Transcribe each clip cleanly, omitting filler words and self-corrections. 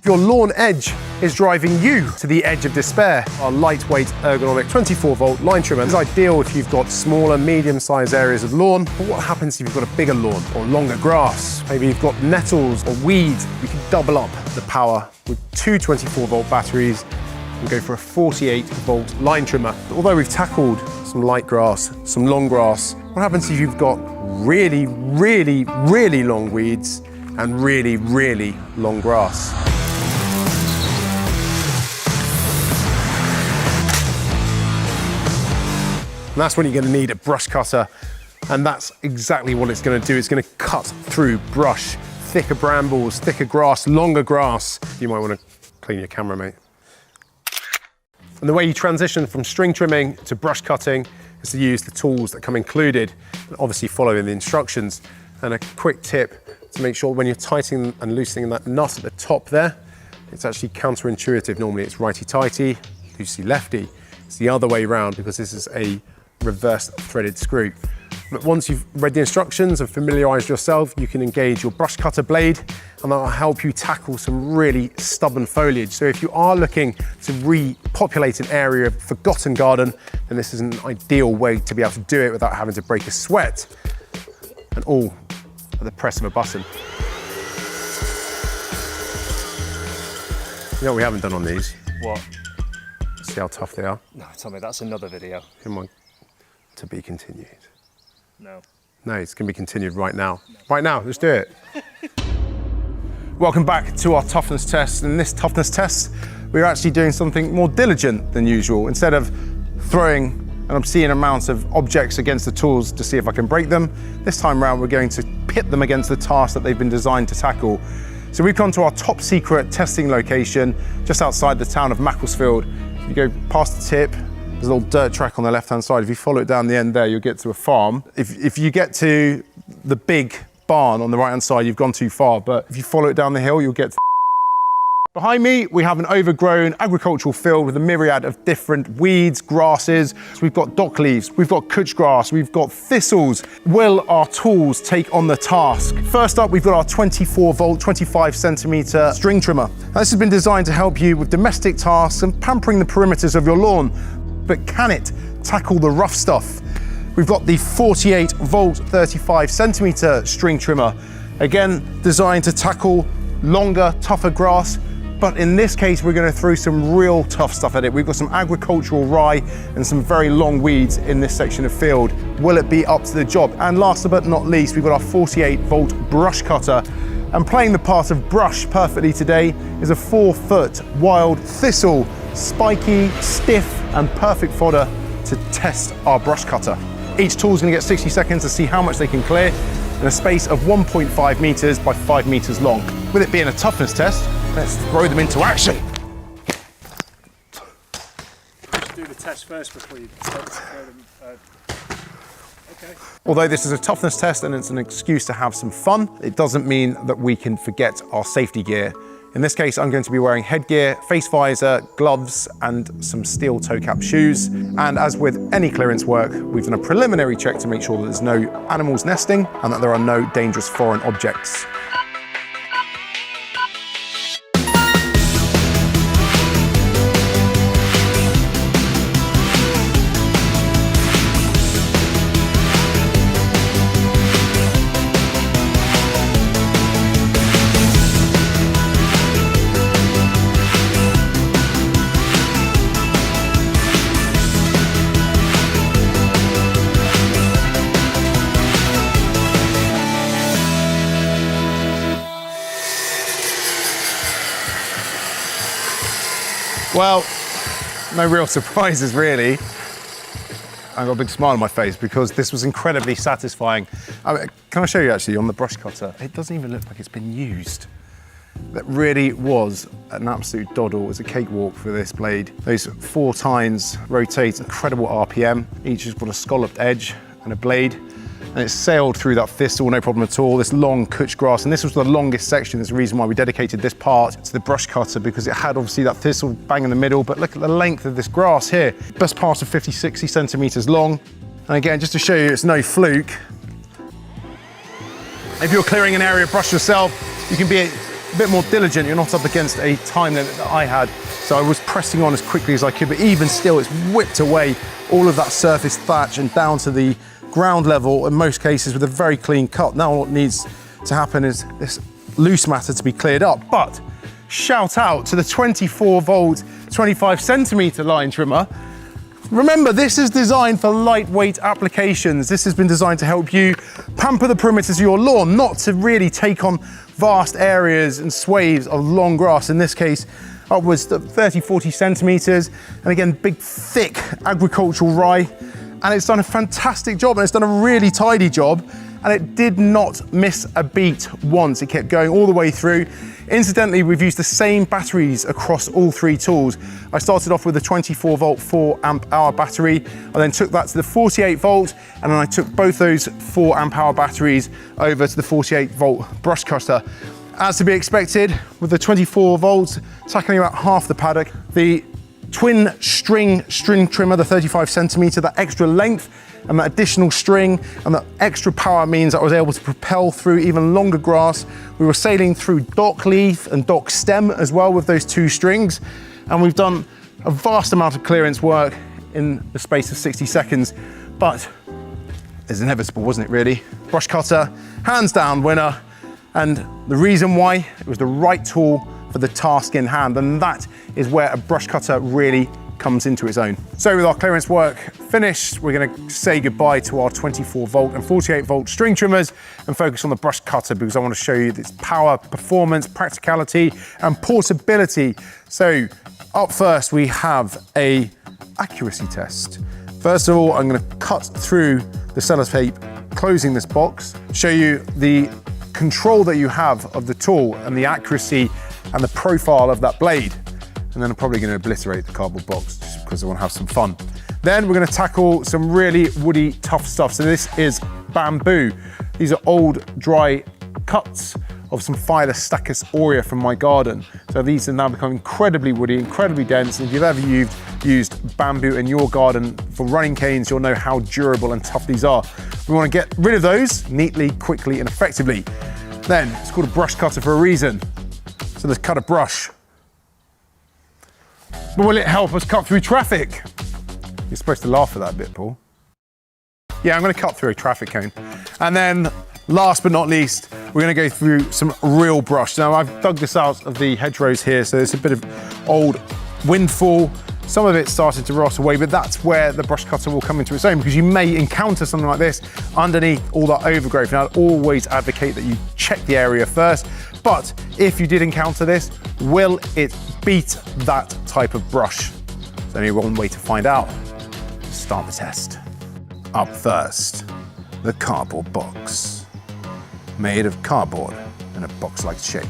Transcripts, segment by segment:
Your lawn edge is driving you to the edge of despair. Our lightweight ergonomic 24-volt line trimmer is ideal if you've got smaller, medium-sized areas of lawn. But what happens if you've got a bigger lawn or longer grass? Maybe you've got nettles or weeds. You can double up the power with two 24-volt batteries and go for a 48-volt line trimmer. Although we've tackled some light grass, some long grass, what happens if you've got really, really, really long weeds and really, really long grass? And that's when you're going to need a brush cutter, and that's exactly what it's going to do. It's going to cut through brush, thicker brambles, thicker grass, longer grass. You might want to clean your camera, mate. And the way you transition from string trimming to brush cutting is to use the tools that come included, and obviously following the instructions. And a quick tip to make sure when you're tightening and loosening that nut at the top there, it's actually counterintuitive. Normally it's righty-tighty, loosey-lefty. It's the other way around because this is a reverse threaded screw. But once you've read the instructions and familiarized yourself, you can engage your brush cutter blade, and that'll help you tackle some really stubborn foliage. So if you are looking to repopulate an area of forgotten garden, then this is an ideal way to be able to do it without having to break a sweat, and all at the press of a button. You know what we haven't done on these? What? See how tough they are? No, Tommy, that's another video. Come on. To be continued. No. No, it's going to be continued right now. No. Right now, let's do it. Welcome back to our toughness test. In this toughness test, we're actually doing something more diligent than usual. Instead of throwing an obscene amount of objects against the tools to see if I can break them, this time around we're going to pit them against the task that they've been designed to tackle. So we've gone to our top secret testing location just outside the town of Macclesfield. You go past the tip, there's a little dirt track on the left-hand side. If you follow it down the end there, you'll get to a farm. If you get to the big barn on the right-hand side, you've gone too far. But if you follow it down the hill, you'll get to Behind me, we have an overgrown agricultural field with a myriad of different weeds, grasses. So we've got dock leaves, we've got couch grass, we've got thistles. Will our tools take on the task? First up, we've got our 24-volt, 25-centimeter string trimmer. Now, this has been designed to help you with domestic tasks and pampering the perimeters of your lawn. But can it tackle the rough stuff? We've got the 48-volt, 35-centimeter string trimmer. Again, designed to tackle longer, tougher grass. But in this case, we're going to throw some real tough stuff at it. We've got some agricultural rye and some very long weeds in this section of field. Will it be up to the job? And last but not least, we've got our 48-volt brush cutter. And playing the part of brush perfectly today is a 4-foot wild thistle, spiky, stiff, and perfect fodder to test our brush cutter. Each tool is going to get 60 seconds to see how much they can clear in a space of 1.5 meters by 5 meters long. With it being a toughness test, let's throw them into action. Do the test first before you start to throw them. Okay. Although this is a toughness test and it's an excuse to have some fun, it doesn't mean that we can forget our safety gear. In this case, I'm going to be wearing headgear, face visor, gloves, and some steel toe cap shoes. And as with any clearance work, we've done a preliminary check to make sure that there's no animals nesting and that there are no dangerous foreign objects. Well, no real surprises really. I've got a big smile on my face because this was incredibly satisfying. Can I show you actually on the brush cutter? It doesn't even look like it's been used. That really was an absolute doddle. It was a cakewalk for this blade. Those 4 tines rotate, incredible RPM. Each has got a scalloped edge and a blade. And it sailed through that thistle, no problem at all. This long couch grass, and this was the longest section. There's a reason why we dedicated this part to the brush cutter, because it had obviously that thistle bang in the middle, but look at the length of this grass here. Best part of 50, 60 centimeters long. And again, just to show you, it's no fluke. If you're clearing an area of brush yourself, you can be a bit more diligent, you're not up against a time limit that I had. So I was pressing on as quickly as I could, but even still, it's whipped away all of that surface thatch and down to the ground level, in most cases with a very clean cut. Now what needs to happen is this loose matter to be cleared up. But shout out to the 24 volt, 25 centimeter line trimmer. Remember, this is designed for lightweight applications. This has been designed to help you pamper the perimeters of your lawn, not to really take on vast areas and swathes of long grass. In this case, upwards to 30, 40 centimeters. And again, big, thick agricultural rye. And it's done a fantastic job, and it's done a really tidy job. And it did not miss a beat once. It kept going all the way through. Incidentally, we've used the same batteries across all three tools. I started off with a 24 volt, 4 amp hour battery. I then took that to the 48 volt, and then I took both those 4 amp hour batteries over to the 48 volt brush cutter. As to be expected, with the 24 volts tackling about half the paddock, the twin string trimmer, the 35 centimeter, that extra length and that additional string and that extra power means that I was able to propel through even longer grass. We were sailing through dock leaf and dock stem as well with those 2 strings. And we've done a vast amount of clearance work in the space of 60 seconds, but it's inevitable, wasn't it really? Brush cutter, hands down winner. And the reason why, it was the right tool for the task in hand, and that is where a brush cutter really comes into its own. So with our clearance work finished, we're going to say goodbye to our 24 volt and 48 volt string trimmers and focus on the brush cutter, because I want to show you its power, performance, practicality and portability. So up first we have a accuracy test. First of all, I'm going to cut through the sellotape closing this box, show you the control that you have of the tool and the accuracy and the profile of that blade. And then I'm probably going to obliterate the cardboard box just because I want to have some fun. Then we're going to tackle some really woody, tough stuff. So this is bamboo. These are old, dry cuts of some Phyla Stachys aurea from my garden. So these have now become incredibly woody, incredibly dense. And if you've ever used bamboo in your garden for running canes, you'll know how durable and tough these are. We want to get rid of those neatly, quickly, and effectively. Then it's called a brush cutter for a reason. So let's cut a brush. But will it help us cut through traffic? You're supposed to laugh at that bit, Paul. Yeah, I'm going to cut through a traffic cone. And then, last but not least, we're going to go through some real brush. Now, I've dug this out of the hedgerows here, so there's a bit of old windfall. Some of it started to rot away, but that's where the brush cutter will come into its own, because you may encounter something like this underneath all that overgrowth. Now, I'd always advocate that you check the area first, but if you did encounter this, will it beat that type of brush? There's only one way to find out. Start the test. Up first, the cardboard box. Made of cardboard in a box-like shape.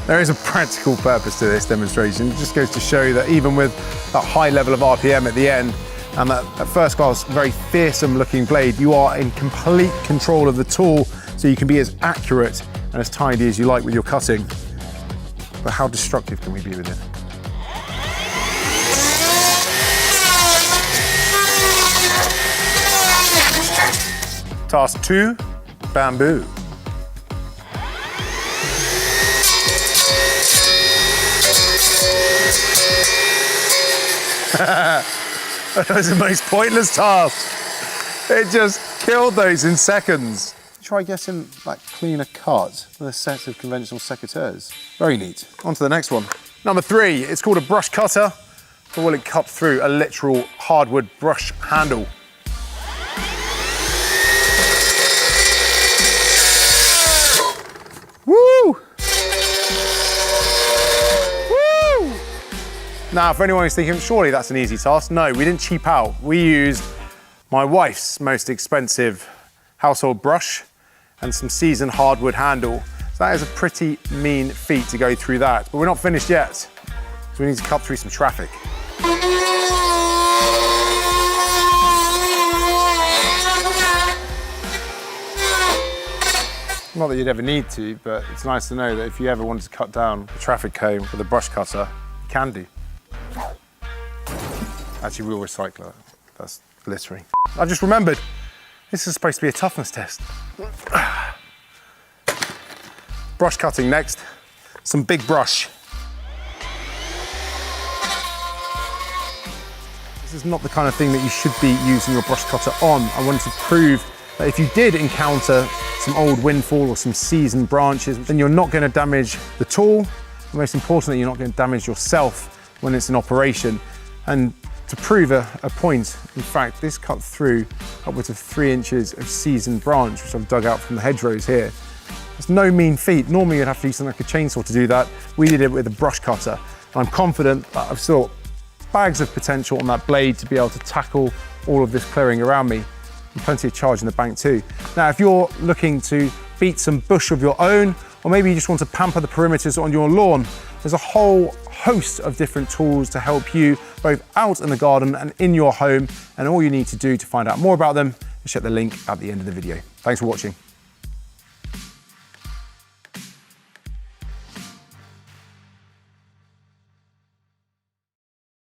There is a practical purpose to this demonstration. It just goes to show that even with that high level of RPM at the end and that first class, very fearsome looking blade, you are in complete control of the tool, so you can be as accurate and as tidy as you like with your cutting. But how destructive can we be with it? Task 2, bamboo. That was the most pointless task. It just killed those in seconds. Try getting that cleaner cut with a set of conventional secateurs. Very neat. On to the next one. Number 3, it's called a brush cutter, but will it cut through a literal hardwood brush handle? Woo! Woo! Now, for anyone who's thinking, surely that's an easy task. No, we didn't cheap out. We used my wife's most expensive household brush and some seasoned hardwood handle. So that is a pretty mean feat to go through that. But we're not finished yet, so we need to cut through some traffic. Not that you'd ever need to, but it's nice to know that if you ever wanted to cut down a traffic cone with a brush cutter, you can do. Actually, we'll recycle it. That's littering. I've just remembered, this is supposed to be a toughness test. Brush cutting next. some big brush. This is not the kind of thing that you should be using your brush cutter on. I wanted to prove that if you did encounter some old windfall or some seasoned branches, then you're not going to damage the tool. And most importantly, you're not going to damage yourself when it's in operation. And to prove a point, in fact, this cut through upwards of 3 inches of seasoned branch, which I've dug out from the hedgerows here. It's no mean feat. Normally you'd have to use something like a chainsaw to do that. We did it with a brush cutter. And I'm confident that I've still got bags of potential on that blade to be able to tackle all of this clearing around me. And plenty of charge in the bank too. Now, if you're looking to beat some bush of your own, or maybe you just want to pamper the perimeters on your lawn, there's a whole host of different tools to help you both out in the garden and in your home. And all you need to do to find out more about them is check the link at the end of the video. Thanks for watching.